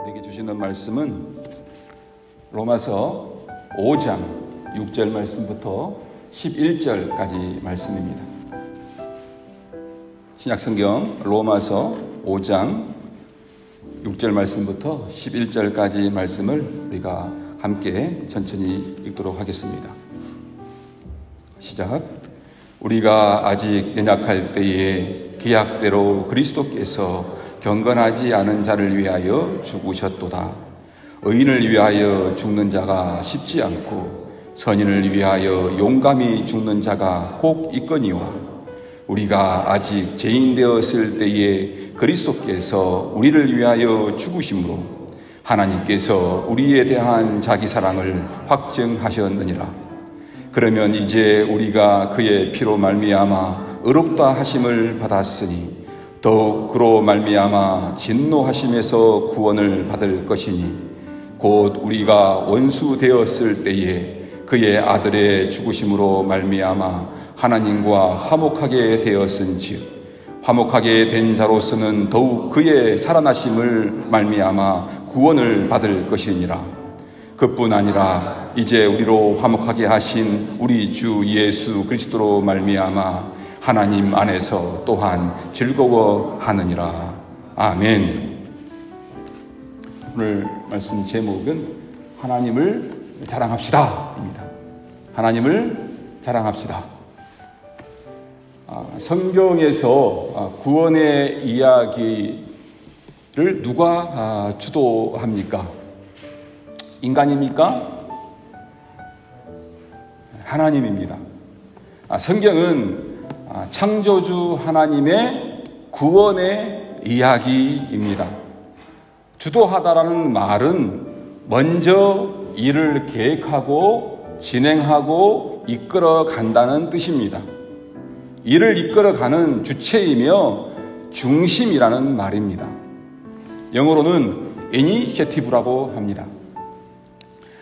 우리에게 주시는 말씀은 로마서 5장 6절 말씀부터 11절까지 말씀입니다. 신약성경 로마서 5장 6절 말씀부터 11절까지 말씀을 우리가 함께 천천히 읽도록 하겠습니다. 시작. 우리가 아직 연약할 때에 계약대로 그리스도께서 경건하지 않은 자를 위하여 죽으셨도다. 의인을 위하여 죽는 자가 쉽지 않고 선인을 위하여 용감히 죽는 자가 혹 있거니와 우리가 아직 죄인 되었을 때에 그리스도께서 우리를 위하여 죽으심으로 하나님께서 우리에 대한 자기 사랑을 확증하셨느니라. 그러면 이제 우리가 그의 피로 말미암아 의롭다 하심을 받았으니 더욱 그로 말미암아 진노하심에서 구원을 받을 것이니 곧 우리가 원수 되었을 때에 그의 아들의 죽으심으로 말미암아 하나님과 화목하게 되었은즉 화목하게 된 자로서는 더욱 그의 살아나심을 말미암아 구원을 받을 것이니라. 그뿐 아니라 이제 우리로 화목하게 하신 우리 주 예수 그리스도로 말미암아 하나님 안에서 또한 즐거워하느니라. 아멘. 오늘 말씀 제목은 하나님을 자랑합시다 입니다. 하나님을 자랑합시다. 성경에서 구원의 이야기를 누가 주도합니까? 인간입니까? 하나님입니다. 성경은 창조주 하나님의 구원의 이야기입니다. 주도하다라는 말은 먼저 일을 계획하고 진행하고 이끌어 간다는 뜻입니다. 일을 이끌어가는 주체이며 중심이라는 말입니다. 영어로는 이니셔티브라고 합니다.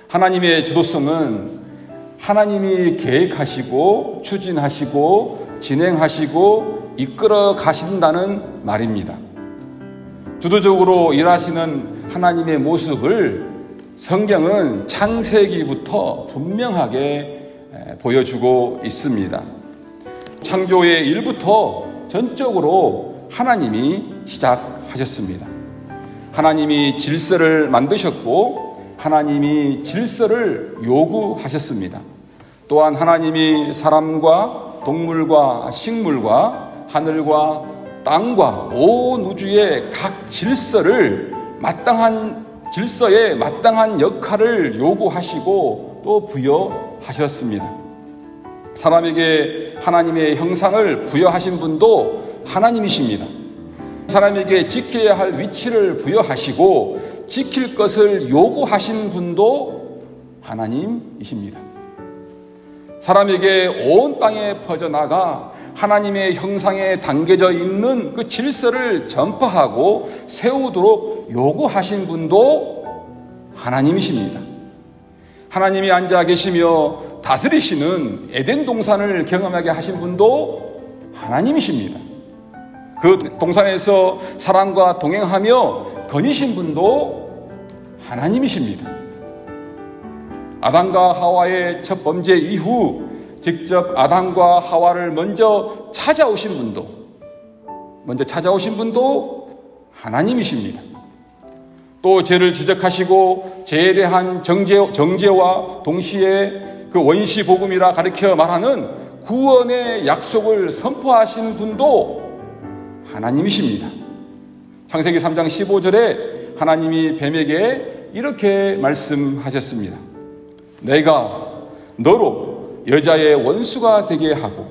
하나님의 주도성은 하나님이 계획하시고 추진하시고 진행하시고 이끌어 가신다는 말입니다. 주도적으로 일하시는 하나님의 모습을 성경은 창세기부터 분명하게 보여주고 있습니다. 창조의 일부터 전적으로 하나님이 시작하셨습니다. 하나님이 질서를 만드셨고 하나님이 질서를 요구하셨습니다. 또한 하나님이 사람과 동물과 식물과 하늘과 땅과 온 우주의 각 질서를 질서에 마땅한 역할을 요구하시고 또 부여하셨습니다. 사람에게 하나님의 형상을 부여하신 분도 하나님이십니다. 사람에게 지켜야 할 위치를 부여하시고 지킬 것을 요구하신 분도 하나님이십니다. 사람에게 온 땅에 퍼져나가 하나님의 형상에 담겨져 있는 그 질서를 전파하고 세우도록 요구하신 분도 하나님이십니다. 하나님이 앉아 계시며 다스리시는 에덴 동산을 경험하게 하신 분도 하나님이십니다. 그 동산에서 사람과 동행하며 거니신 분도 하나님이십니다. 아담과 하와의 첫 범죄 이후 직접 아담과 하와를 먼저 찾아오신 분도 하나님이십니다. 또 죄를 지적하시고 죄에 대한 정죄와 동시에 그 원시 복음이라 가르쳐 말하는 구원의 약속을 선포하신 분도 하나님이십니다. 창세기 3장 15절에 하나님이 뱀에게 이렇게 말씀하셨습니다. 내가 너로 여자의 원수가 되게 하고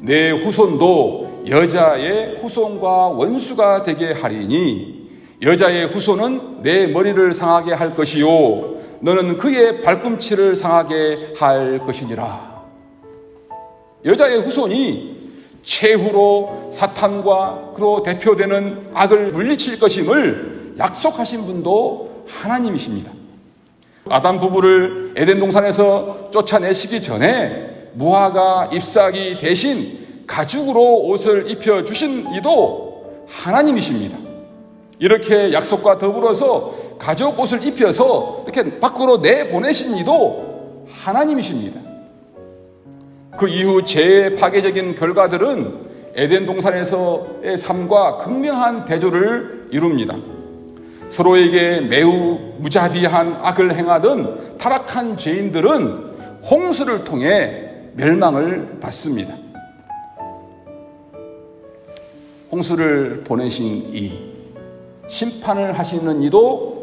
내 후손도 여자의 후손과 원수가 되게 하리니 여자의 후손은 내 머리를 상하게 할 것이요 너는 그의 발꿈치를 상하게 할 것이니라. 여자의 후손이 최후로 사탄과 그로 대표되는 악을 물리칠 것임을 약속하신 분도 하나님이십니다. 아담 부부를 에덴 동산에서 쫓아내시기 전에 무화과 잎사귀 대신 가죽으로 옷을 입혀주신 이도 하나님이십니다. 이렇게 약속과 더불어서 가죽 옷을 입혀서 이렇게 밖으로 내보내신 이도 하나님이십니다. 그 이후 제파괴적인 결과들은 에덴 동산에서의 삶과 극명한 대조를 이룹니다. 서로에게 매우 무자비한 악을 행하던 타락한 죄인들은 홍수를 통해 멸망을 받습니다. 홍수를 보내신 이, 심판을 하시는 이도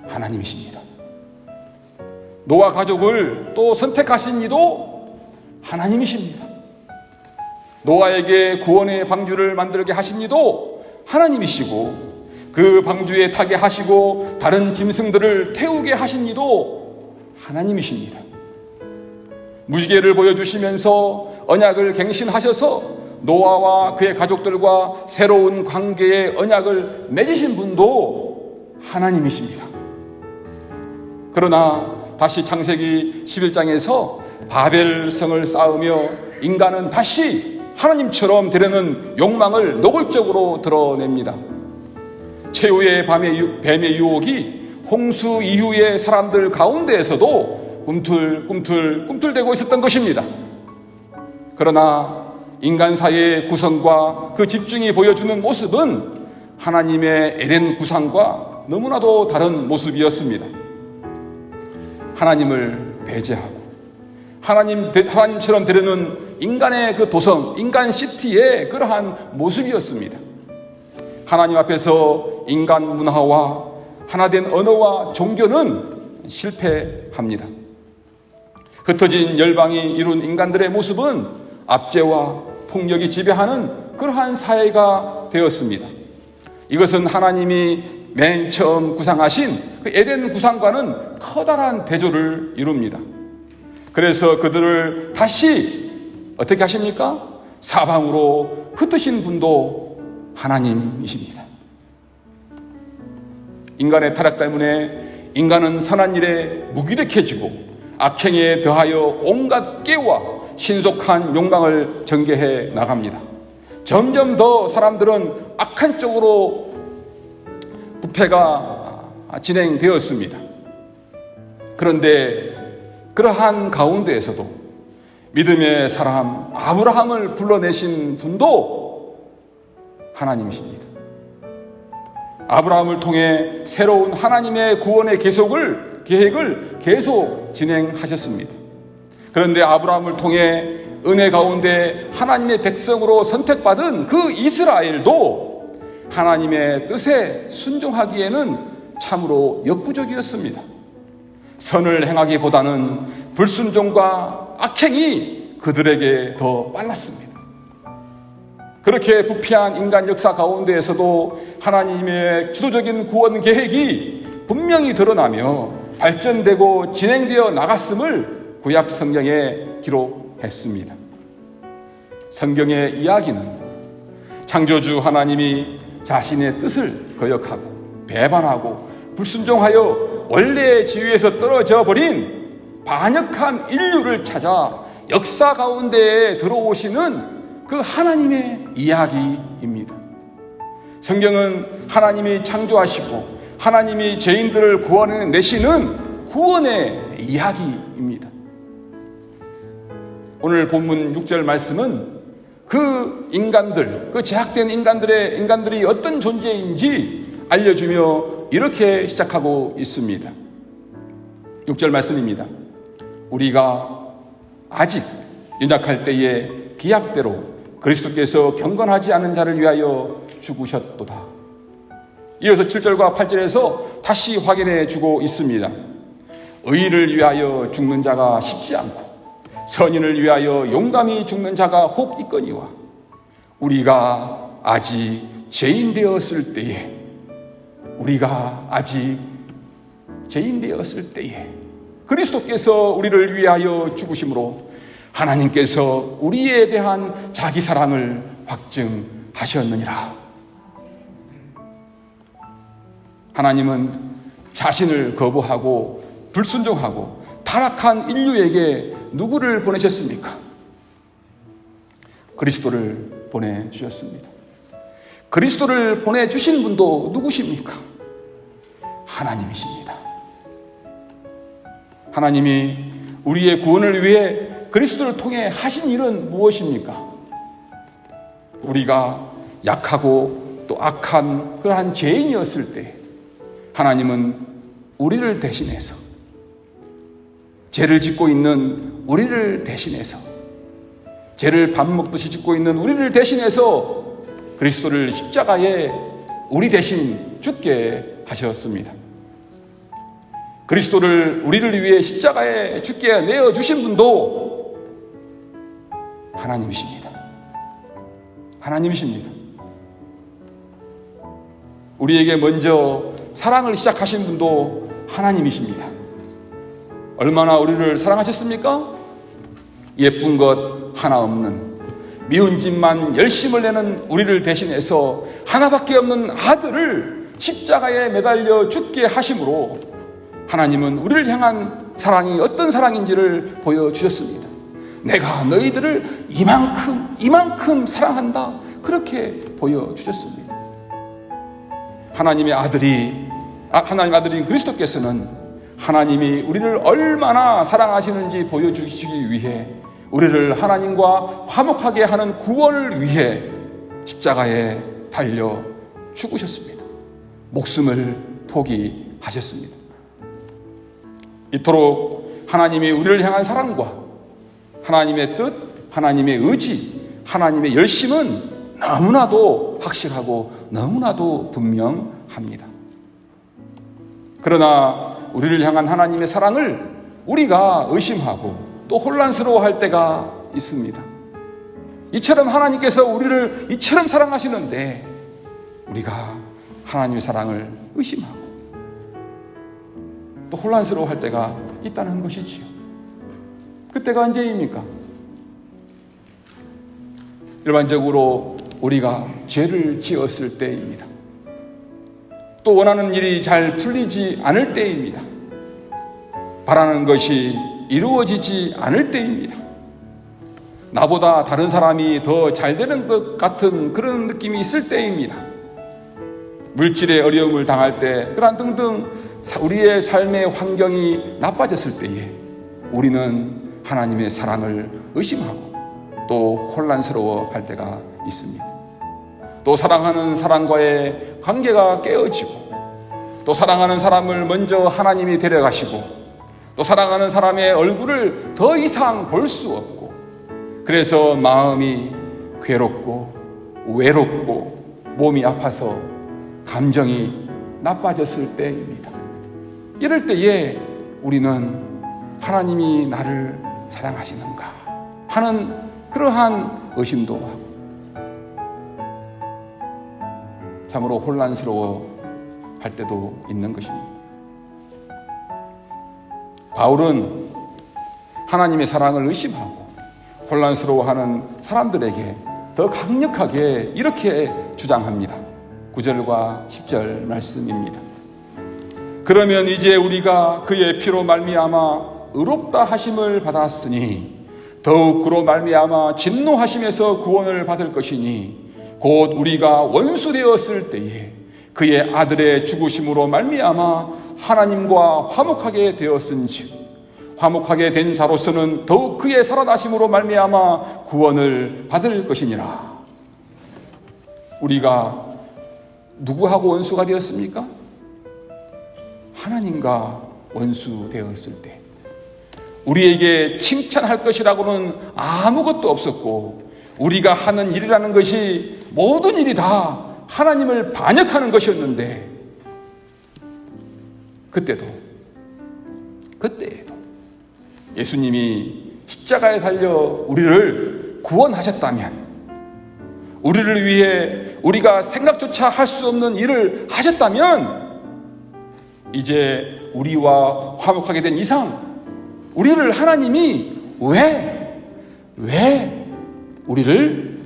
하나님이십니다. 노아 가족을 또 선택하신 이도 하나님이십니다. 노아에게 구원의 방주를 만들게 하신 이도 하나님이시고, 그 방주에 타게 하시고 다른 짐승들을 태우게 하신 이도 하나님이십니다. 무지개를 보여주시면서 언약을 갱신하셔서 노아와 그의 가족들과 새로운 관계의 언약을 맺으신 분도 하나님이십니다. 그러나 다시 창세기 11장에서 바벨성을 쌓으며 인간은 다시 하나님처럼 되려는 욕망을 노골적으로 드러냅니다. 최후의 뱀의 유혹이 홍수 이후의 사람들 가운데에서도 꿈틀대고 있었던 것입니다. 그러나 인간 사이의 구성과 그 집중이 보여주는 모습은 하나님의 에덴 구상과 너무나도 다른 모습이었습니다. 하나님을 배제하고 하나님처럼 되려는 인간의 그 도성, 인간 시티의 그러한 모습이었습니다. 하나님 앞에서 인간 문화와 하나된 언어와 종교는 실패합니다. 흩어진 열방이 이룬 인간들의 모습은 압제와 폭력이 지배하는 그러한 사회가 되었습니다. 이것은 하나님이 맨 처음 구상하신 그 에덴 구상과는 커다란 대조를 이룹니다. 그래서 그들을 다시 어떻게 하십니까? 사방으로 흩으신 분도 하나님이십니다. 인간의 타락 때문에 인간은 선한 일에 무기력해지고 악행에 더하여 온갖 깨와 신속한 욕망을 전개해 나갑니다. 점점 더 사람들은 악한 쪽으로 부패가 진행되었습니다. 그런데 그러한 가운데에서도 믿음의 사람 아브라함을 불러내신 분도 하나님이십니다. 아브라함을 통해 새로운 하나님의 구원의 계획을 계속 진행하셨습니다. 그런데 아브라함을 통해 은혜 가운데 하나님의 백성으로 선택받은 그 이스라엘도 하나님의 뜻에 순종하기에는 참으로 역부족이었습니다. 선을 행하기보다는 불순종과 악행이 그들에게 더 빨랐습니다. 그렇게 부패한 인간 역사 가운데에서도 하나님의 주도적인 구원 계획이 분명히 드러나며 발전되고 진행되어 나갔음을 구약 성경에 기록했습니다. 성경의 이야기는 창조주 하나님이 자신의 뜻을 거역하고 배반하고 불순종하여 원래의 지위에서 떨어져 버린 반역한 인류를 찾아 역사 가운데에 들어오시는 그 하나님의 이야기입니다. 성경은 하나님이 창조하시고 하나님이 죄인들을 구원해내시는 구원의 이야기입니다. 오늘 본문 6절 말씀은 그 인간들, 그 제약된 인간들이 어떤 존재인지 알려주며 이렇게 시작하고 있습니다. 6절 말씀입니다. 우리가 아직 연약할 때에 기약대로 그리스도께서 경건하지 않은 자를 위하여 죽으셨도다. 이어서 7절과 8절에서 다시 확인해 주고 있습니다. 의인을 위하여 죽는 자가 쉽지 않고 선인을 위하여 용감히 죽는 자가 혹 있거니와 우리가 아직 죄인 되었을 때에 그리스도께서 우리를 위하여 죽으심으로 하나님께서 우리에 대한 자기 사랑을 확증하셨느니라. 하나님은 자신을 거부하고 불순종하고 타락한 인류에게 누구를 보내셨습니까? 그리스도를 보내주셨습니다. 그리스도를 보내주신 분도 누구십니까? 하나님이십니다. 하나님이 우리의 구원을 위해 그리스도를 통해 하신 일은 무엇입니까? 우리가 약하고 또 악한 그러한 죄인이었을 때 하나님은 우리를 대신해서, 죄를 짓고 있는 우리를 대신해서, 죄를 밥 먹듯이 짓고 있는 우리를 대신해서 그리스도를 십자가에 우리 대신 죽게 하셨습니다. 그리스도를 우리를 위해 십자가에 죽게 내어주신 분도 하나님이십니다. 하나님이십니다. 우리에게 먼저 사랑을 시작하신 분도 하나님이십니다. 얼마나 우리를 사랑하셨습니까? 예쁜 것 하나 없는, 미운 짓만 열심을 내는 우리를 대신해서 하나밖에 없는 아들을 십자가에 매달려 죽게 하심으로 하나님은 우리를 향한 사랑이 어떤 사랑인지를 보여주셨습니다. 내가 너희들을 이만큼 사랑한다, 그렇게 보여주셨습니다. 하나님의 아들인 그리스도께서는 하나님이 우리를 얼마나 사랑하시는지 보여주시기 위해 우리를 하나님과 화목하게 하는 구원을 위해 십자가에 달려 죽으셨습니다. 목숨을 포기하셨습니다. 이토록 하나님이 우리를 향한 사랑과 하나님의 뜻, 하나님의 의지, 하나님의 열심은 너무나도 확실하고 너무나도 분명합니다. 그러나 우리를 향한 하나님의 사랑을 우리가 의심하고 또 혼란스러워할 때가 있습니다. 이처럼 하나님께서 우리를 이처럼 사랑하시는데 우리가 하나님의 사랑을 의심하고 또 혼란스러워할 때가 있다는 것이지요. 그때가 언제입니까? 일반적으로 우리가 죄를 지었을 때입니다. 또 원하는 일이 잘 풀리지 않을 때입니다. 바라는 것이 이루어지지 않을 때입니다. 나보다 다른 사람이 더 잘 되는 것 같은 그런 느낌이 있을 때입니다. 물질의 어려움을 당할 때, 그러한 등등 우리의 삶의 환경이 나빠졌을 때에 우리는 하나님의 사랑을 의심하고 또 혼란스러워할 때가 있습니다. 또 사랑하는 사람과의 관계가 깨어지고 또 사랑하는 사람을 먼저 하나님이 데려가시고 또 사랑하는 사람의 얼굴을 더 이상 볼 수 없고 그래서 마음이 괴롭고 외롭고 몸이 아파서 감정이 나빠졌을 때입니다. 이럴 때에 우리는 하나님이 나를 사랑하시는가 하는 그러한 의심도 하고 참으로 혼란스러워 할 때도 있는 것입니다. 바울은 하나님의 사랑을 의심하고 혼란스러워하는 사람들에게 더 강력하게 이렇게 주장합니다. 9절과 10절 말씀입니다. 그러면 이제 우리가 그의 피로 말미암아 의롭다 하심을 받았으니 더욱 그로 말미암아 진노하심에서 구원을 받을 것이니 곧 우리가 원수 되었을 때에 그의 아들의 죽으심으로 말미암아 하나님과 화목하게 되었은즉 화목하게 된 자로서는 더욱 그의 살아나심으로 말미암아 구원을 받을 것이니라. 우리가 누구하고 원수가 되었습니까? 하나님과 원수 되었을 때 우리에게 칭찬할 것이라고는 아무것도 없었고 우리가 하는 일이라는 것이 모든 일이 다 하나님을 반역하는 것이었는데 그때에도 예수님이 십자가에 달려 우리를 구원하셨다면 우리를 위해 우리가 생각조차 할 수 없는 일을 하셨다면 이제 우리와 화목하게 된 이상 우리를 하나님이 왜 우리를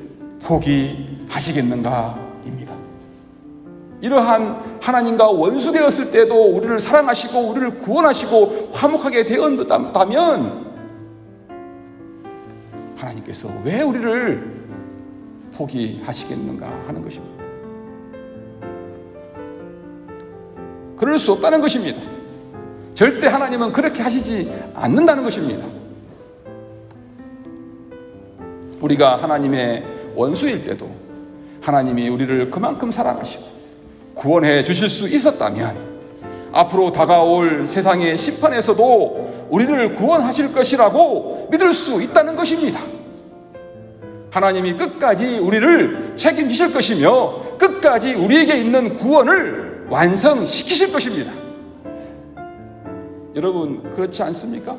포기하시겠는가입니다. 이러한 하나님과 원수되었을 때도 우리를 사랑하시고 우리를 구원하시고 화목하게 되었다면 하나님께서 왜 우리를 포기하시겠는가 하는 것입니다. 그럴 수 없다는 것입니다. 절대 하나님은 그렇게 하시지 않는다는 것입니다. 우리가 하나님의 원수일 때도 하나님이 우리를 그만큼 사랑하시고 구원해 주실 수 있었다면 앞으로 다가올 세상의 심판에서도 우리를 구원하실 것이라고 믿을 수 있다는 것입니다. 하나님이 끝까지 우리를 책임지실 것이며 끝까지 우리에게 있는 구원을 완성시키실 것입니다. 여러분, 그렇지 않습니까?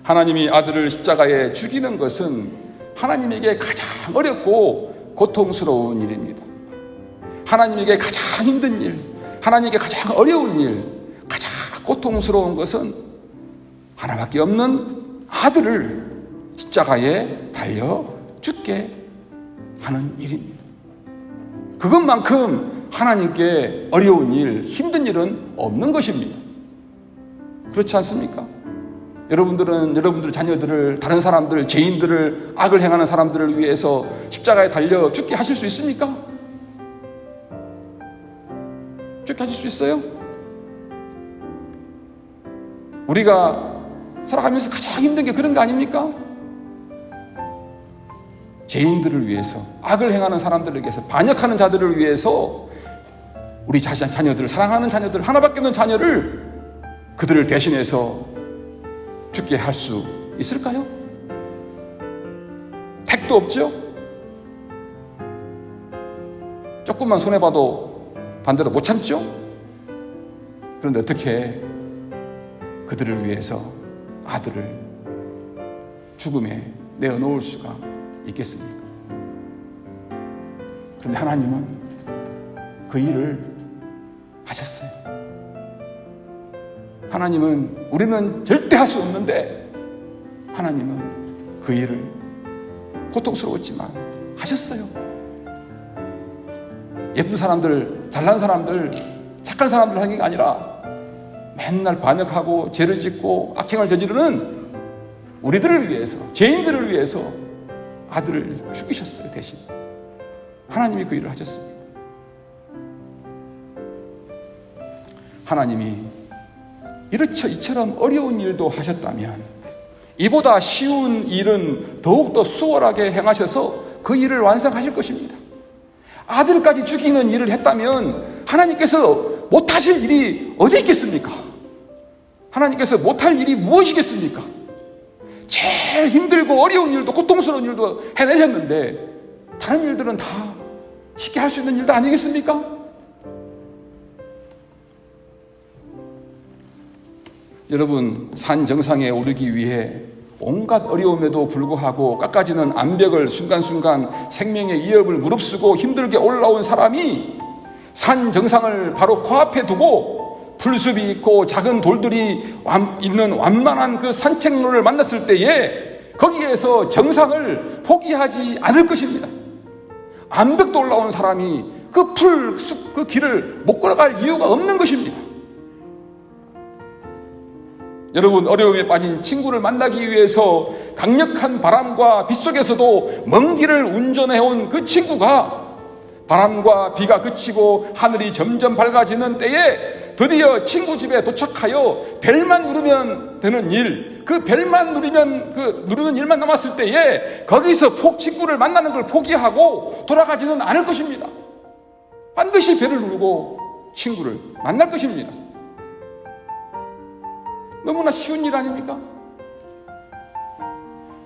하나님이 아들을 십자가에 죽이는 것은 하나님에게 가장 어렵고 고통스러운 일입니다. 하나님에게 가장 힘든 일, 하나님에게 가장 어려운 일, 가장 고통스러운 것은 하나밖에 없는 아들을 십자가에 달려 죽게 하는 일입니다. 그것만큼 하나님께 어려운 일, 힘든 일은 없는 것입니다. 그렇지 않습니까? 여러분들은 여러분들 자녀들을, 다른 사람들, 죄인들을, 악을 행하는 사람들을 위해서 십자가에 달려 죽게 하실 수 있습니까? 죽게 하실 수 있어요? 우리가 살아가면서 가장 힘든 게 그런 거 아닙니까? 죄인들을 위해서, 악을 행하는 사람들을 위해서, 반역하는 자들을 위해서 우리 자녀들을, 사랑하는 자녀들, 하나밖에 없는 자녀를 그들을 대신해서 죽게 할 수 있을까요? 택도 없죠? 조금만 손해봐도 반대로 못 참죠? 그런데 어떻게 그들을 위해서 아들을 죽음에 내어놓을 수가 있겠습니까? 그런데 하나님은 그 일을 하셨어요. 하나님은, 우리는 절대 할 수 없는데 하나님은 그 일을 고통스러웠지만 하셨어요. 예쁜 사람들, 잘난 사람들, 착한 사람들 하는 게 아니라 맨날 반역하고 죄를 짓고 악행을 저지르는 우리들을 위해서, 죄인들을 위해서 아들을 죽이셨어요. 대신 하나님이 그 일을 하셨습니다. 하나님이 이처럼 어려운 일도 하셨다면 이보다 쉬운 일은 더욱더 수월하게 행하셔서 그 일을 완성하실 것입니다. 아들까지 죽이는 일을 했다면 하나님께서 못하실 일이 어디 있겠습니까? 하나님께서 못할 일이 무엇이겠습니까? 제일 힘들고 어려운 일도, 고통스러운 일도 해내셨는데 다른 일들은 다 쉽게 할 수 있는 일도 아니겠습니까? 여러분, 산 정상에 오르기 위해 온갖 어려움에도 불구하고 깎아지는 암벽을 순간순간 생명의 위협을 무릅쓰고 힘들게 올라온 사람이 산 정상을 바로 코앞에 두고 풀숲이 있고 작은 돌들이 있는 완만한 그 산책로를 만났을 때에 거기에서 정상을 포기하지 않을 것입니다. 암벽도 올라온 사람이 그 풀숲, 그 길을 못 걸어갈 이유가 없는 것입니다. 여러분, 어려움에 빠진 친구를 만나기 위해서 강력한 바람과 비 속에서도 먼 길을 운전해온 그 친구가 바람과 비가 그치고 하늘이 점점 밝아지는 때에 드디어 친구 집에 도착하여 벨만 누르면 되는 일, 그 벨만 누르는 일만 남았을 때에 거기서 친구를 만나는 걸 포기하고 돌아가지는 않을 것입니다. 반드시 벨을 누르고 친구를 만날 것입니다. 너무나 쉬운 일 아닙니까?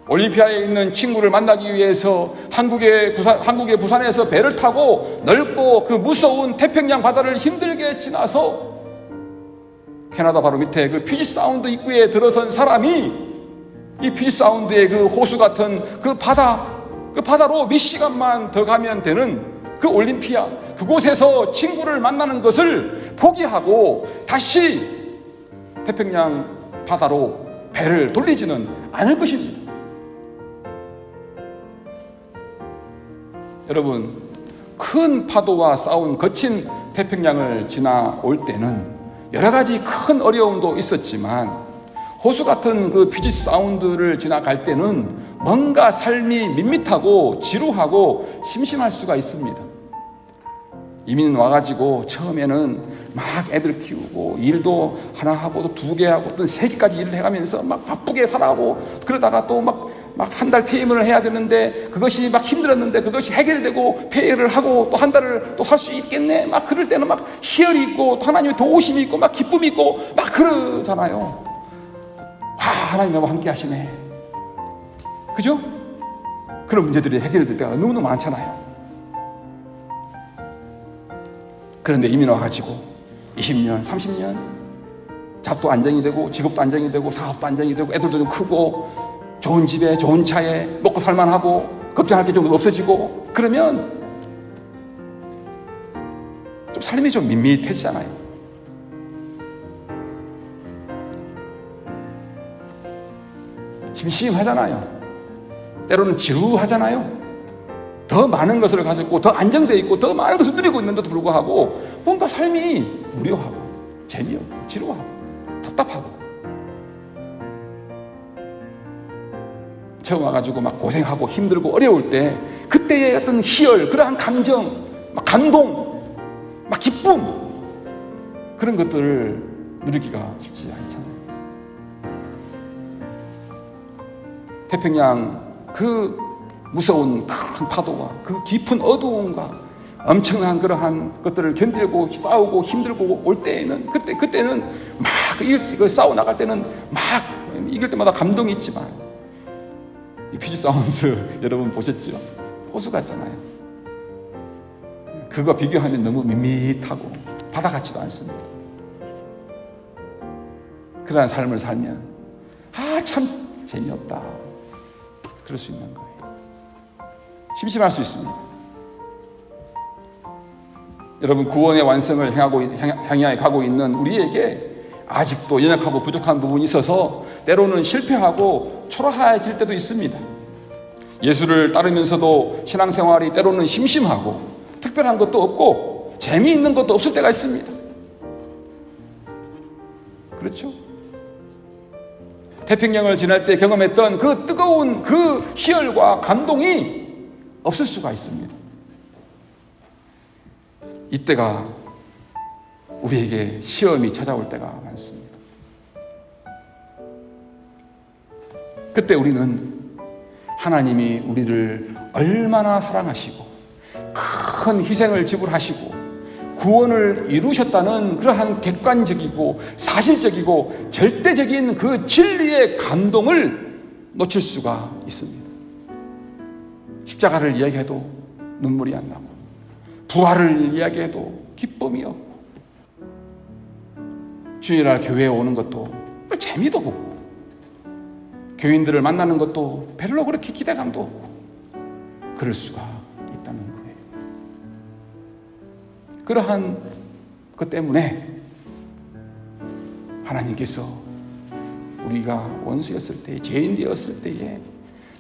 올림피아에 있는 친구를 만나기 위해서 한국의 부산에서 배를 타고 넓고 그 무서운 태평양 바다를 힘들게 지나서 캐나다 바로 밑에 그 퓨짓 사운드 입구에 들어선 사람이 이 퓨짓 사운드의 그 호수 같은 그 바다로 몇 시간만 더 가면 되는 그 올림피아, 그곳에서 친구를 만나는 것을 포기하고 다시 태평양 바다로 배를 돌리지는 않을 것입니다. 여러분, 큰 파도와 싸운 거친 태평양을 지나올 때는 여러 가지 큰 어려움도 있었지만 호수 같은 그 퓨짓 사운드를 지나갈 때는 뭔가 삶이 밋밋하고 지루하고 심심할 수가 있습니다. 이민 와가지고 처음에는 막 애들 키우고 일도 하나 하고 또 2개 하고 또 3개까지 일을 해가면서 막 바쁘게 살아가고 그러다가 또 막 한 달 폐임을 해야 되는데 그것이 막 힘들었는데 그것이 해결되고 폐임을 하고 또 한 달을 또 살 수 있겠네. 막 그럴 때는 막 희열이 있고 또 하나님의 도우심이 있고 막 기쁨이 있고 막 그러잖아요. 하나님 나와 함께 하시네. 그죠? 그런 문제들이 해결될 때가 너무너무 많잖아요. 그런데 이민 와가지고 20년, 30년 잡도 안정이 되고 직업도 안정이 되고 사업도 안정이 되고 애들도 좀 크고 좋은 집에 좋은 차에 먹고 살만하고 걱정할 게 좀 없어지고 그러면 좀 삶이 좀 밋밋해지잖아요. 심심하잖아요. 때로는 지루하잖아요. 더 많은 것을 가졌고 더 안정되어 있고 더 많은 것을 누리고 있는데도 불구하고 뭔가 삶이 무료하고 재미없고 지루하고 답답하고 처음 와가지고 막 고생하고 힘들고 어려울 때 그때의 어떤 희열, 그러한 감정, 막 감동, 막 기쁨 그런 것들을 누리기가 쉽지 않잖아요. 태평양 그 무서운 큰 파도와 그 깊은 어두움과 엄청난 그러한 것들을 견디고 싸우고 힘들고 올 때에는 그때는 막 이걸 싸워 나갈 때는 막 이길 때마다 감동이 있지만 이 퓨지 사운드 여러분 보셨죠? 호수 같잖아요. 그거 비교하면 너무 밋밋하고 바다 같지도 않습니다. 그러한 삶을 살면 참 재미없다 그럴 수 있는 거예요. 심심할 수 있습니다. 여러분 구원의 완성을 향해 가고 있는 우리에게 아직도 연약하고 부족한 부분이 있어서 때로는 실패하고 초라해질 때도 있습니다. 예수를 따르면서도 신앙생활이 때로는 심심하고 특별한 것도 없고 재미있는 것도 없을 때가 있습니다. 그렇죠? 태평양을 지날 때 경험했던 그 뜨거운 그 희열과 감동이 없을 수가 있습니다. 이때가 우리에게 시험이 찾아올 때가 많습니다. 그때 우리는 하나님이 우리를 얼마나 사랑하시고 큰 희생을 지불하시고 구원을 이루셨다는 그러한 객관적이고 사실적이고 절대적인 그 진리의 감동을 놓칠 수가 있습니다. 십자가를 이야기해도 눈물이 안 나고 부활을 이야기해도 기쁨이 없고 주일날 교회에 오는 것도 재미도 없고 교인들을 만나는 것도 별로 그렇게 기대감도 없고 그럴 수가 있다는 거예요. 그러한 것 때문에 하나님께서 우리가 원수였을 때, 죄인 되었을 때에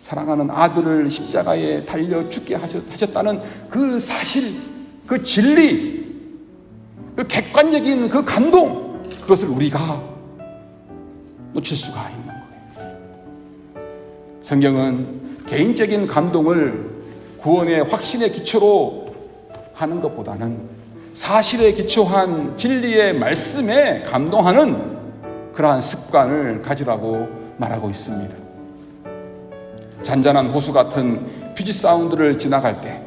사랑하는 아들을 십자가에 달려 죽게 하셨다는 그 사실, 그 진리, 그 객관적인 그 감동, 그것을 우리가 놓칠 수가 있는 거예요. 성경은 개인적인 감동을 구원의 확신의 기초로 하는 것보다는 사실에 기초한 진리의 말씀에 감동하는 그러한 습관을 가지라고 말하고 있습니다. 잔잔한 호수 같은 퓨지 사운드를 지나갈 때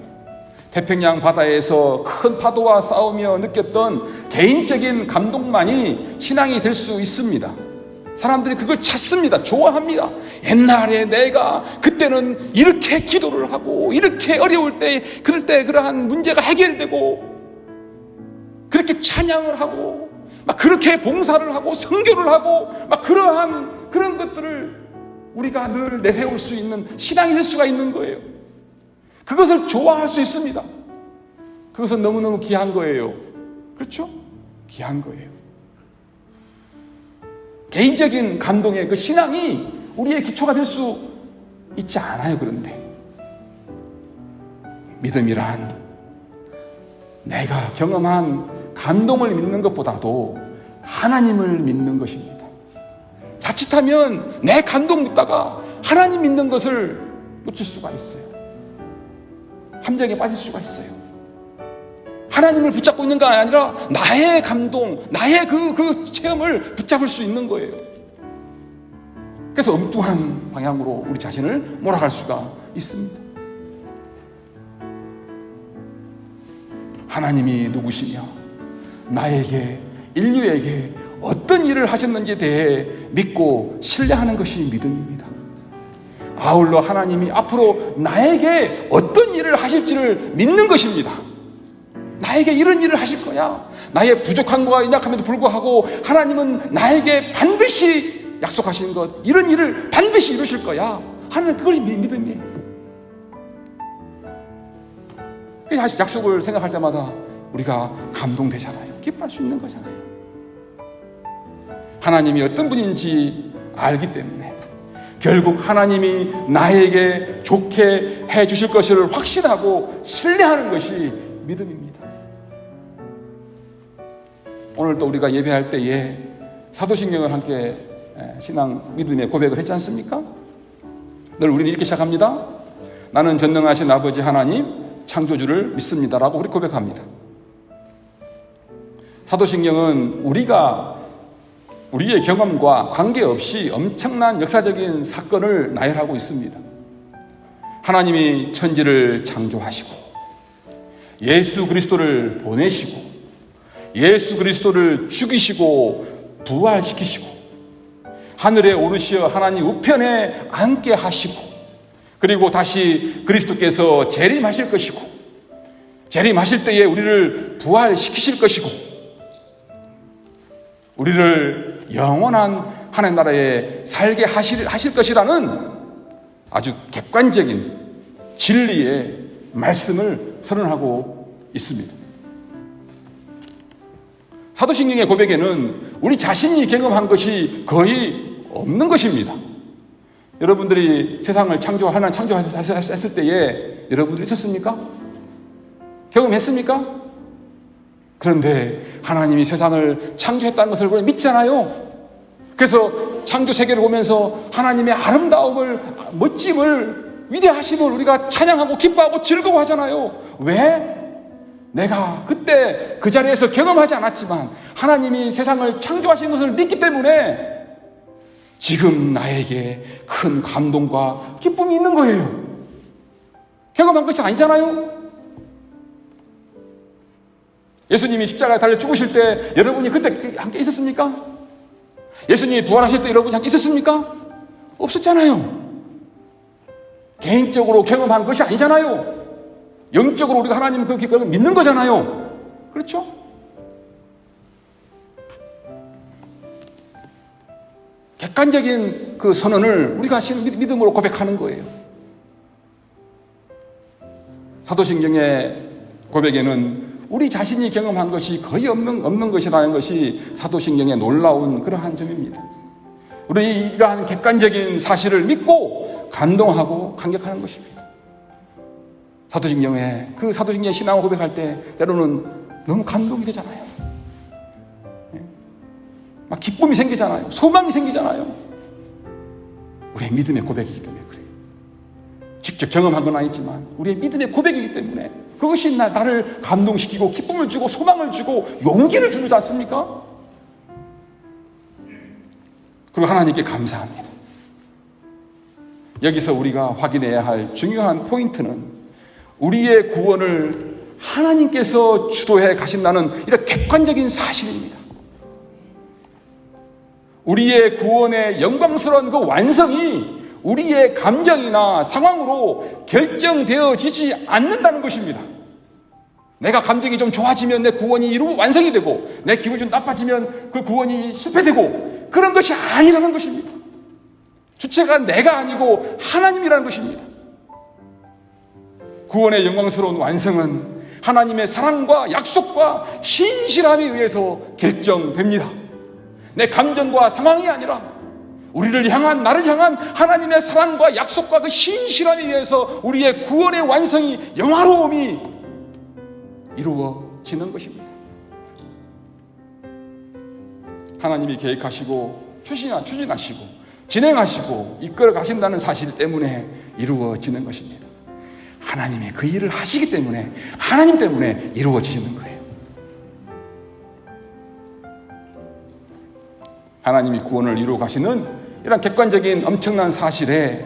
태평양 바다에서 큰 파도와 싸우며 느꼈던 개인적인 감동만이 신앙이 될 수 있습니다. 사람들이 그걸 찾습니다. 좋아합니다. 옛날에 내가 그때는 이렇게 기도를 하고 이렇게 어려울 때 그럴 때 그러한 문제가 해결되고 그렇게 찬양을 하고 막 그렇게 봉사를 하고 선교를 하고 막 그러한 그런 것들을 우리가 늘 내세울 수 있는 신앙이 될 수가 있는 거예요. 그것을 좋아할 수 있습니다. 그것은 너무너무 귀한 거예요. 그렇죠? 귀한 거예요. 개인적인 감동의 그 신앙이 우리의 기초가 될 수 있지 않아요. 그런데 믿음이란 내가 경험한 감동을 믿는 것보다도 하나님을 믿는 것입니다. 자칫하면 내 감동 믿다가 하나님 믿는 것을 놓칠 수가 있어요. 함정에 빠질 수가 있어요. 하나님을 붙잡고 있는 게 아니라 나의 감동, 나의 그 체험을 붙잡을 수 있는 거예요. 그래서 엉뚱한 방향으로 우리 자신을 몰아갈 수가 있습니다. 하나님이 누구시며 나에게, 인류에게 어떤 일을 하셨는지에 대해 믿고 신뢰하는 것이 믿음입니다. 아울러 하나님이 앞으로 나에게 어떤 일을 하실지를 믿는 것입니다. 나에게 이런 일을 하실 거야. 나의 부족함과 연약함에도 불구하고 하나님은 나에게 반드시 약속하신 것, 이런 일을 반드시 이루실 거야 하는 그것이 믿음이에요. 그래서 약속을 생각할 때마다 우리가 감동되잖아요. 기뻐할 수 있는 거잖아요. 하나님이 어떤 분인지 알기 때문에 결국 하나님이 나에게 좋게 해 주실 것을 확신하고 신뢰하는 것이 믿음입니다. 오늘 또 우리가 예배할 때에 사도신경을 함께 신앙 믿음의 고백을 했지 않습니까? 늘 우리는 이렇게 시작합니다. 나는 전능하신 아버지 하나님 창조주를 믿습니다 라고 우리 고백합니다. 사도신경은 우리의 경험과 관계없이 엄청난 역사적인 사건을 나열하고 있습니다. 하나님이 천지를 창조하시고 예수 그리스도를 보내시고 예수 그리스도를 죽이시고 부활시키시고 하늘에 오르시어 하나님 우편에 앉게 하시고 그리고 다시 그리스도께서 재림하실 것이고 재림하실 때에 우리를 부활시키실 것이고 우리를 영원한 하나님 나라에 살게 하실 것이라는 아주 객관적인 진리의 말씀을 선언하고 있습니다. 사도신경의 고백에는 우리 자신이 경험한 것이 거의 없는 것입니다. 여러분들이 세상을 하나님 창조했을 때에 여러분들이 있었습니까? 경험했습니까? 그런데 하나님이 세상을 창조했다는 것을 우리가 믿잖아요. 그래서 창조 세계를 보면서 하나님의 아름다움을, 멋짐을, 위대하심을 우리가 찬양하고 기뻐하고 즐거워하잖아요. 왜? 내가 그때 그 자리에서 경험하지 않았지만 하나님이 세상을 창조하신 것을 믿기 때문에 지금 나에게 큰 감동과 기쁨이 있는 거예요. 경험한 것이 아니잖아요. 예수님이 십자가에 달려 죽으실 때 여러분이 그때 함께 있었습니까? 예수님이 부활하실 때 여러분이 함께 있었습니까? 없었잖아요. 개인적으로 경험한 것이 아니잖아요. 영적으로 우리가 하나님 그 기쁨을 믿는 거잖아요. 그렇죠? 객관적인 그 선언을 우리가 믿음으로 고백하는 거예요. 사도신경의 고백에는 우리 자신이 경험한 것이 거의 없는 것이라는 것이 사도신경의 놀라운 그러한 점입니다. 우리 이러한 객관적인 사실을 믿고 감동하고 감격하는 것입니다. 사도신경의 신앙을 고백할 때 때로는 너무 감동이 되잖아요. 막 기쁨이 생기잖아요. 소망이 생기잖아요. 우리의 믿음의 고백이기 때문에 그래요. 직접 경험한 건 아니지만 우리의 믿음의 고백이기 때문에 그것이 나를 감동시키고 기쁨을 주고 소망을 주고 용기를 주지 않습니까? 그리고 하나님께 감사합니다. 여기서 우리가 확인해야 할 중요한 포인트는 우리의 구원을 하나님께서 주도해 가신다는 이런 객관적인 사실입니다. 우리의 구원의 영광스러운 그 완성이 우리의 감정이나 상황으로 결정되어지지 않는다는 것입니다. 내가 감정이 좀 좋아지면 내 구원이 완성이 되고 내 기분이 좀 나빠지면 그 구원이 실패되고 그런 것이 아니라는 것입니다. 주체가 내가 아니고 하나님이라는 것입니다. 구원의 영광스러운 완성은 하나님의 사랑과 약속과 신실함에 의해서 결정됩니다. 내 감정과 상황이 아니라 나를 향한 하나님의 사랑과 약속과 그 신실함에 의해서 우리의 구원의 완성이, 영화로움이 이루어지는 것입니다. 하나님이 계획하시고 추진하시고 진행하시고 이끌어 가신다는 사실 때문에 이루어지는 것입니다. 하나님이 그 일을 하시기 때문에 하나님 때문에 이루어지는 거예요. 하나님이 구원을 이루어 가시는 이런 객관적인 엄청난 사실에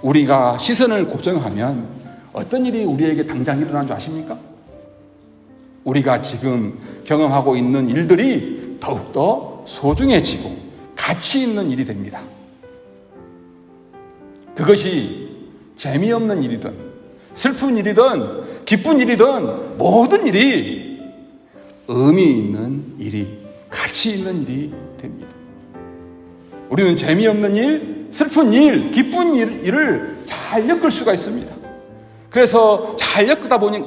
우리가 시선을 고정하면 어떤 일이 우리에게 당장 일어나는 줄 아십니까? 우리가 지금 경험하고 있는 일들이 더욱더 소중해지고 가치 있는 일이 됩니다. 그것이 재미없는 일이든 슬픈 일이든 기쁜 일이든 모든 일이 의미 있는 일이, 가치 있는 일이 됩니다. 우리는 재미없는 일, 슬픈 일, 기쁜 일을 잘 엮을 수가 있습니다. 그래서 잘 엮다 보니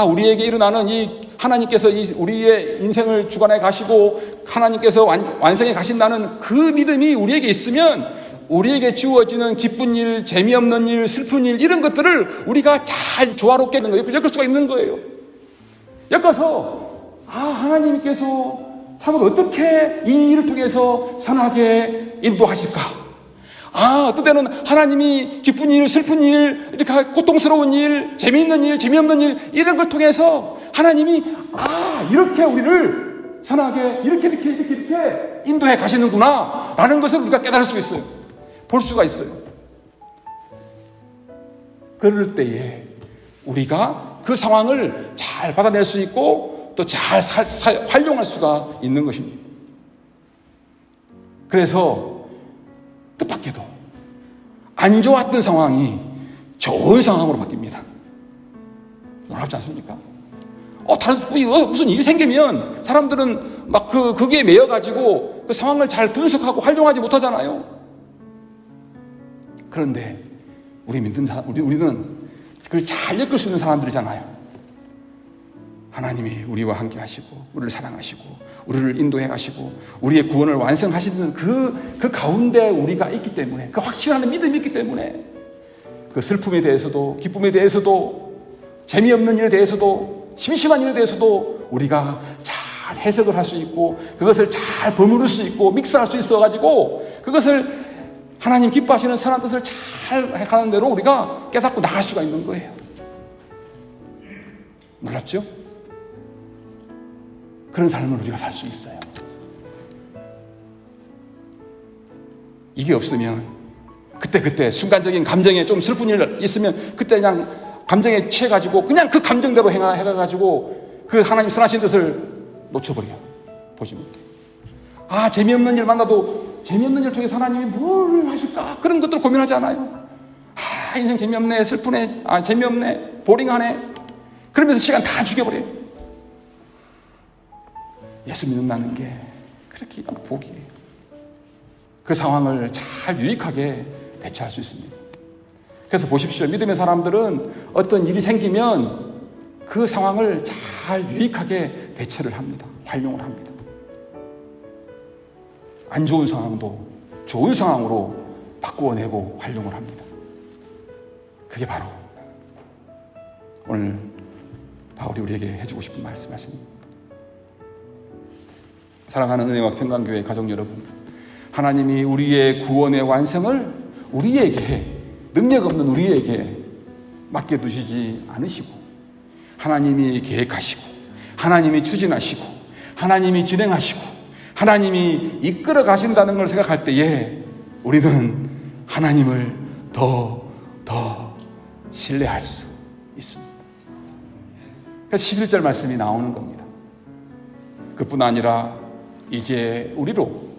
우리에게 일어나는 이 하나님께서 우리의 인생을 주관해 가시고 하나님께서 완성해 가신다는 그 믿음이 우리에게 있으면 우리에게 주어지는 기쁜 일, 재미없는 일, 슬픈 일 이런 것들을 우리가 잘 조화롭게 엮을 수가 있는 거예요. 엮어서 하나님께서 참으로 어떻게 이 일을 통해서 선하게 인도하실까? 어떤 때는 하나님이 기쁜 일, 슬픈 일, 이렇게 고통스러운 일, 재미있는 일, 재미없는 일 이런 걸 통해서 하나님이 이렇게 우리를 선하게 이렇게 인도해 가시는구나 라는 것을 우리가 깨달을 수 있어요. 볼 수가 있어요. 그럴 때에 우리가 그 상황을 잘 받아낼 수 있고 또 잘 활용할 수가 있는 것입니다. 그래서 뜻밖에도 안 좋았던 상황이 좋은 상황으로 바뀝니다. 놀랍지 않습니까? 무슨 일이 생기면 사람들은 막 그게 매여가지고 그 상황을 잘 분석하고 활용하지 못하잖아요. 그런데 우리는 그걸 잘 엮을 수 있는 사람들이잖아요. 하나님이 우리와 함께 하시고 우리를 사랑하시고 우리를 인도해 가시고 우리의 구원을 완성하시는 그 가운데 우리가 있기 때문에, 그 확신하는 믿음이 있기 때문에 그 슬픔에 대해서도 기쁨에 대해서도 재미없는 일에 대해서도 심심한 일에 대해서도 우리가 잘 해석을 할 수 있고 그것을 잘 버무릴 수 있고 믹스할 수 있어가지고 그것을 하나님 기뻐하시는 선한 뜻을 잘 하는 대로 우리가 깨닫고 나갈 수가 있는 거예요. 놀랍죠? 그런 삶을 우리가 살 수 있어요. 이게 없으면 그때 순간적인 감정에 좀 슬픈 일 있으면 그때 그냥 감정에 취해가지고 그냥 그 감정대로 해가지고 그 하나님 선하신 뜻을 놓쳐버려요. 보지 못해. 재미없는 일 만나도 재미없는 일 통해서 하나님이 뭘 하실까? 그런 것들 고민하지 않아요. 인생 재미없네, 슬프네, 재미없네, 보링하네. 그러면서 시간 다 죽여버려요. 예수 믿는다는 게 그렇게 복이에요. 그 상황을 잘 유익하게 대처할 수 있습니다. 그래서 보십시오. 믿음의 사람들은 어떤 일이 생기면 그 상황을 잘 유익하게 대처를 합니다. 활용을 합니다. 안 좋은 상황도 좋은 상황으로 바꾸어내고 활용을 합니다. 그게 바로 오늘 바울이 우리에게 해주고 싶은 말씀입니다. 사랑하는 은혜와 평강교회 가족 여러분, 하나님이 우리의 구원의 완성을 우리에게, 능력 없는 우리에게 맡겨두시지 않으시고 하나님이 계획하시고 하나님이 추진하시고 하나님이 진행하시고 하나님이 이끌어 가신다는 걸 생각할 때에 우리는 하나님을 더 신뢰할 수 있습니다. 그래서 11절 말씀이 나오는 겁니다. 그뿐 아니라 이제 우리로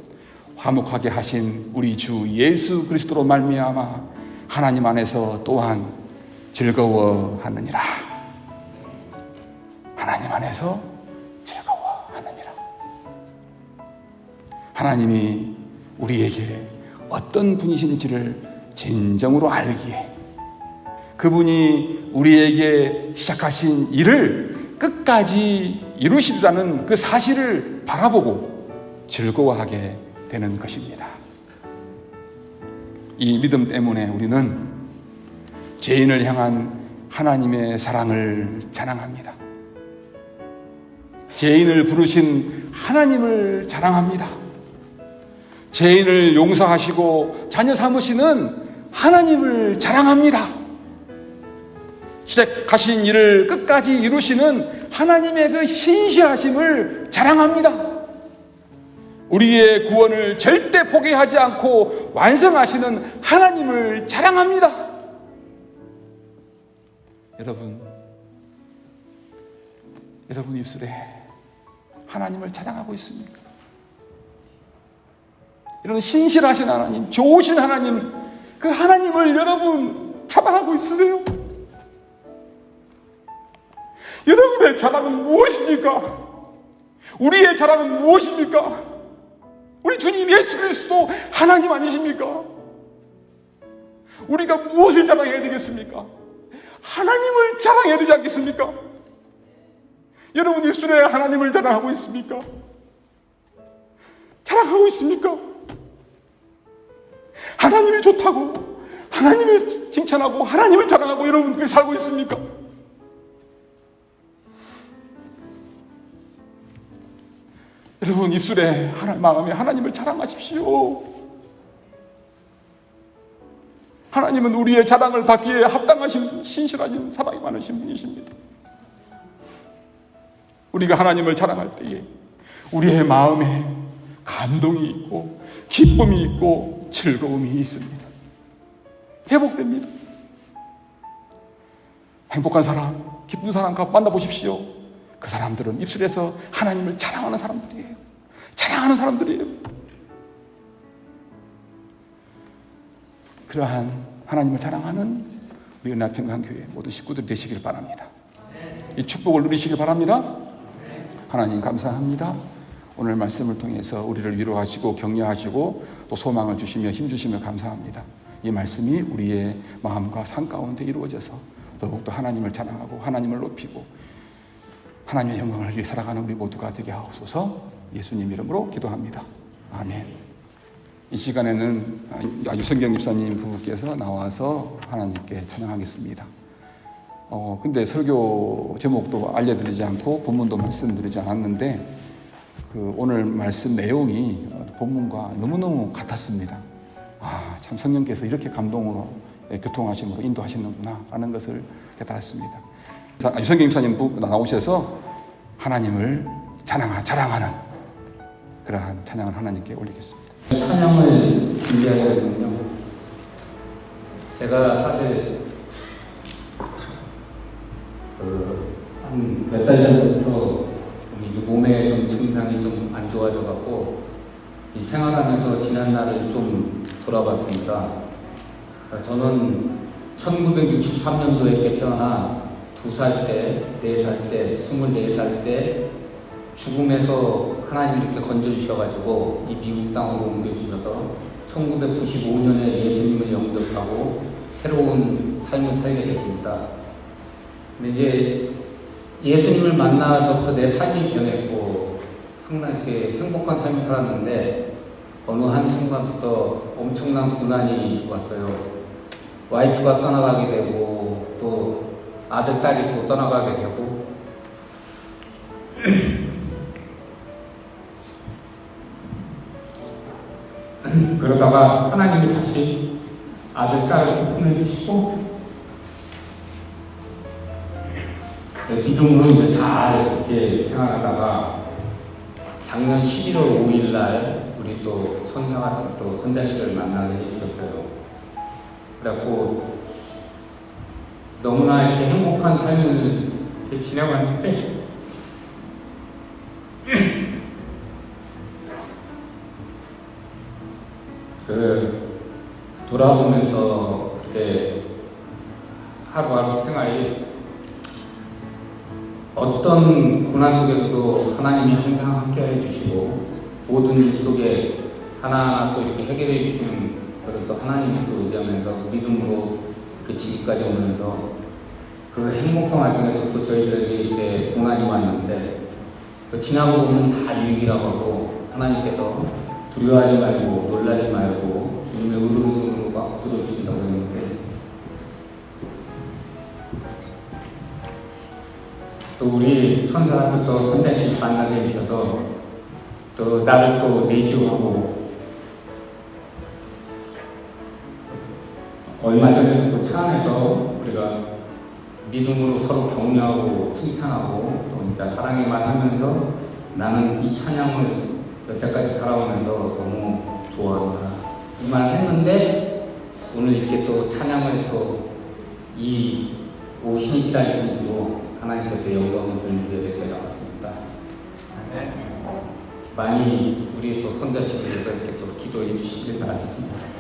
화목하게 하신 우리 주 예수 그리스도로 말미암아 하나님 안에서 또한 즐거워하느니라. 하나님 안에서 즐거워하느니라. 하나님이 우리에게 어떤 분이신지를 진정으로 알기에 그분이 우리에게 시작하신 일을 끝까지 이루시리라는 그 사실을 바라보고 즐거워하게 되는 것입니다. 이 믿음 때문에 우리는 죄인을 향한 하나님의 사랑을 자랑합니다. 죄인을 부르신 하나님을 자랑합니다. 죄인을 용서하시고 자녀 삼으시는 하나님을 자랑합니다. 시작하신 일을 끝까지 이루시는 하나님의 그 신실하심을 자랑합니다. 우리의 구원을 절대 포기하지 않고 완성하시는 하나님을 자랑합니다. 여러분 입술에 하나님을 자랑하고 있습니까? 이런 신실하신 하나님, 좋으신 하나님, 그 하나님을 여러분 자랑하고 있으세요? 여러분의 자랑은 무엇입니까? 우리의 자랑은 무엇입니까? 우리 주님 예수 그리스도 하나님 아니십니까? 우리가 무엇을 자랑해야 되겠습니까? 하나님을 자랑해야 되지 않겠습니까? 여러분 입술에 하나님을 자랑하고 있습니까? 자랑하고 있습니까? 하나님이 좋다고, 하나님을 칭찬하고, 하나님을 자랑하고 여러분 그렇게 살고 있습니까? 여러분 입술에 마음에 하나님을 자랑하십시오. 하나님은 우리의 자랑을 받기에 합당하신 신실하신 사랑이 많으신 분이십니다. 우리가 하나님을 자랑할 때에 우리의 마음에 감동이 있고 기쁨이 있고 즐거움이 있습니다. 회복됩니다. 행복한 사람, 기쁜 사람 만나보십시오. 그 사람들은 입술에서 하나님을 자랑하는 사람들이에요. 자랑하는 사람들이에요. 그러한 하나님을 자랑하는 우리 은하평강교회 모든 식구들이 되시길 바랍니다. 이 축복을 누리시길 바랍니다. 하나님 감사합니다. 오늘 말씀을 통해서 우리를 위로하시고 격려하시고 또 소망을 주시며 힘주시며 감사합니다. 이 말씀이 우리의 마음과 삶 가운데 이루어져서 더욱더 하나님을 자랑하고 하나님을 높이고 하나님의 영광을 위해 살아가는 우리 모두가 되게 하옵소서. 예수님 이름으로 기도합니다. 아멘. 이 시간에는 유성경 집사님 부부께서 나와서 하나님께 찬양하겠습니다. 근데 설교 제목도 알려드리지 않고 본문도 말씀드리지 않았는데 오늘 말씀 내용이 본문과 너무너무 같았습니다. 참 성령께서 이렇게 감동으로 교통하심으로 인도하시는구나 라는 것을 깨달았습니다. 유성경 집사님 나오셔서 하나님을 자랑하는 그러한 찬양을 하나님께 올리겠습니다. 찬양을 준비하게 되면요, 제가 사실 한 몇 달 전부터 몸에 좀 증상이 좀 안 좋아져갖고 이 생활하면서 지난 날을 좀 돌아봤습니다. 저는 1963년도에 태어나 2살 때, 4살 때, 24살 때 죽음에서 하나님이 이렇게 건져주셔가지고 이 미국 땅으로 옮겨주셔서 1995년에 예수님을 영접하고 새로운 삶을 살게 됐습니다. 근데 이제 예수님을 만나서부터 내 삶이 변했고 상당히 행복한 삶을 살았는데 어느 한순간부터 엄청난 고난이 왔어요. 와이프가 떠나가게 되고 또 아들, 딸이 또 떠나가게 되고 그러다가 하나님이 다시 아들, 딸을 보내주시고 믿음으로 이제 잘 이렇게 생활하다가 작년 11월 5일 날 우리 또 선생과 또 선자식을 만나게 해주셨어요. 그래갖고 너무나 이렇게 행복한 삶을 이렇게 지내왔는데 돌아보면서 이렇게 하루하루 생활이 어떤 고난 속에서도 하나님이 항상 함께해 주시고 모든 일 속에 하나하나 또 이렇게 해결해 주시는 그런 또 하나님을 또 의지하면서 믿음으로 그 지금까지 오면서 그 행복한 와중에도 또 저희들에게 이렇게 고난이 왔는데 지나고 보면 다 유익이라고 하고 하나님께서 두려워하지 말고 놀라지 말고 주님의 의로운 손으로 붙들어 주신다고 했는데 또 우리 천사도 또 선자식 만나게 해주셔서 또 나를 또 내주하고 얼마 전에 또 차 안에서 우리가 믿음으로 서로 격려하고 칭찬하고 또 진짜 사랑에만 하면서 나는 이 찬양을 여태까지 살아오면서 너무 좋아한다. 이 말 했는데 오늘 이렇게 또 찬양을 또 이 신시달 중으로 하나님께 또 영광을 돌리기 위해서 나왔습니다. 많이 우리 또 손자식을 위해서 이렇게 또 기도해 주시길 바라겠습니다.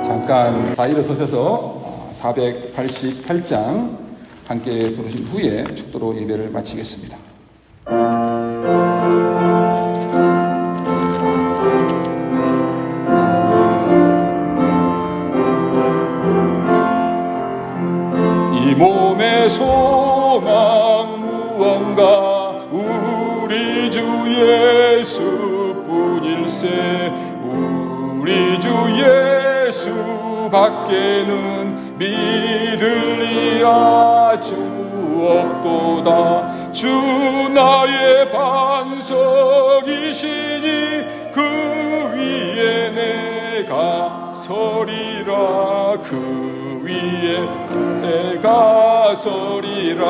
잠깐 다 일어서셔서 488장 함께 부르신 후에 축도로 예배를 마치겠습니다. 이 몸의 소망 무언가 우리 주 예수뿐일세. 우리 주 예수 밖에는 믿을 리 아주 없도다. 주 나의 반석이 서리라 그 위에 내가 서리라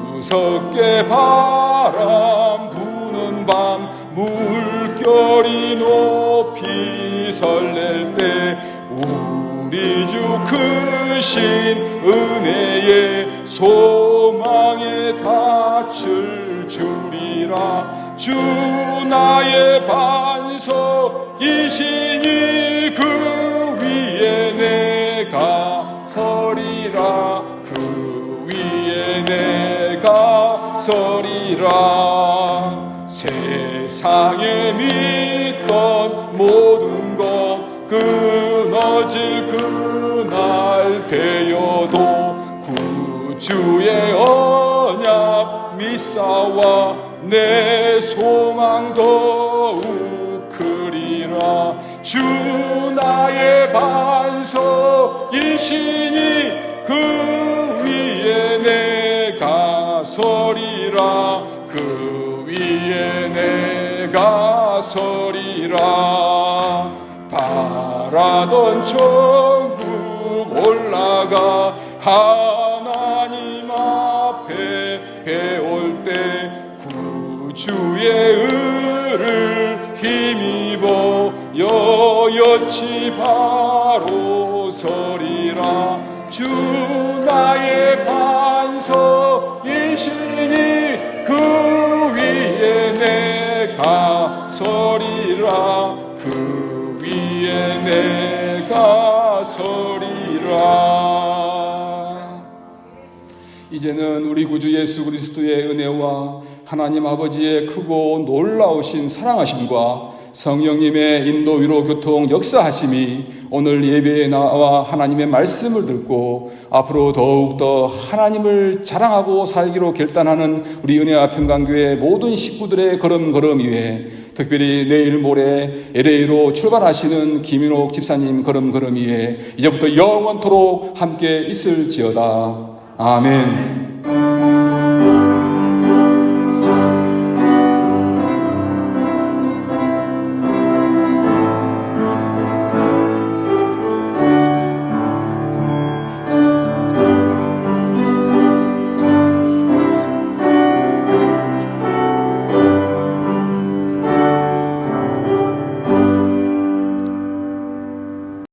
무섭게 바람 부는 밤 물결이 높이 설렐 때 우리 주 크신 은혜에 소망에 닿을 주리라 주 나의 반석이시니 그 위에 내가 서리라 그 위에 내가 서리라 세상에 믿던 모든 것 끊어질 그날 되어도 구주의 언약 믿사와 내 소망 더욱 크리라 주 나의 반석이시니 그 위에 내가 서리라 그 위에 내가 서리라 바라던 천국 올라가 하나님 앞에 배울 때 구주의 의를 힘입어 여여치 바로 서리라 주 나의 반석이시니 그 위에 내가 서리라 그 위에 내가 서리라 이제는 우리 구주 예수 그리스도의 은혜와 하나님 아버지의 크고 놀라우신 사랑하심과 성령님의 인도 위로 교통 역사하심이 오늘 예배에 나와 하나님의 말씀을 듣고 앞으로 더욱더 하나님을 자랑하고 살기로 결단하는 우리 은혜와 평강교회 모든 식구들의 걸음걸음 위에 특별히 내일 모레 LA로 출발하시는 김인옥 집사님 걸음걸음 위에 이제부터 영원토록 함께 있을지어다. 아멘.